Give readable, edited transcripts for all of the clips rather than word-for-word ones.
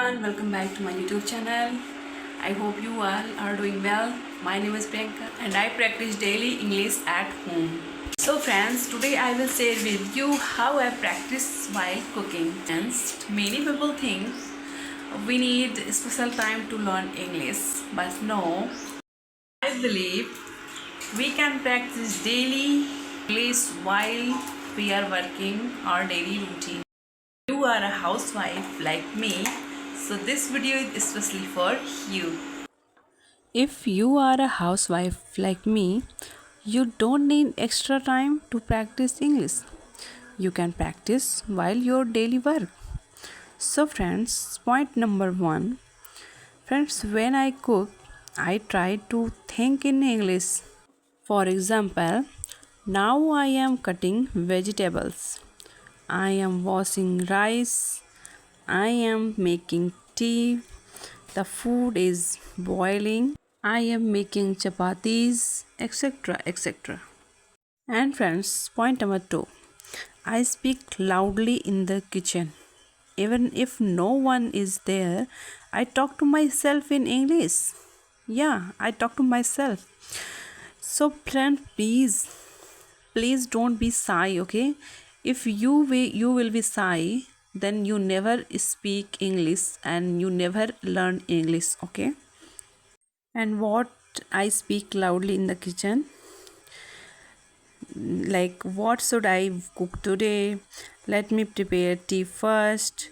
Everyone, welcome back to my YouTube channel. I hope you all are doing well. My name is Priyanka and I practice daily English at home. So friends, today I will share with you how I practice while cooking. And many people think we need special time to learn English, but no, I believe we can practice daily English while we are working our daily routine. You are a housewife like me, so this video is especially for you. If you are a housewife like me, you don't need extra time to practice English. You can practice while your daily work. So friends, point number 1. Friends, when I cook, I try to think in English. For example, now I am cutting vegetables. I am washing rice. I am making tea. The food is boiling. I am making chapatis, etc. etc. And friends, point number 2. I speak loudly in the kitchen. Even if no one is there, I talk to myself in English. Yeah, I talk to myself. So, friend, please don't be shy, okay? If you will be shy, then you never speak English and you never learn English, okay? And what I speak loudly in the kitchen, like what should I cook today? Let me prepare tea first.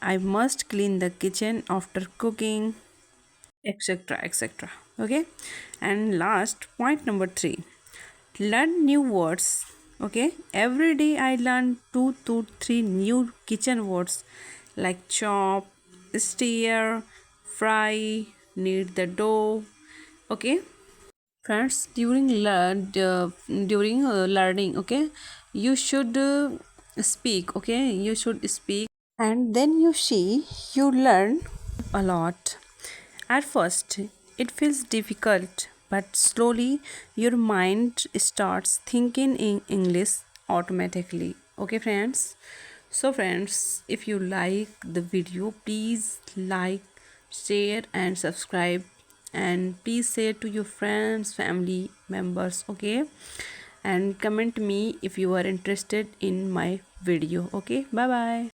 I must clean the kitchen after cooking, etc. etc. Okay, and last point number 3, learn new words. Okay, every day I learn 2 to 3 new kitchen words like chop, stir, fry, knead the dough. Okay friends, during learning, okay, you should speak, okay, you should speak, and then you see you learn a lot. At first it feels difficult, but slowly your mind starts thinking in English automatically. Okay friends, so friends, if you like the video, please like, share and subscribe, and please share to your friends, family members, okay, and comment me if you are interested in my video. Okay, bye bye.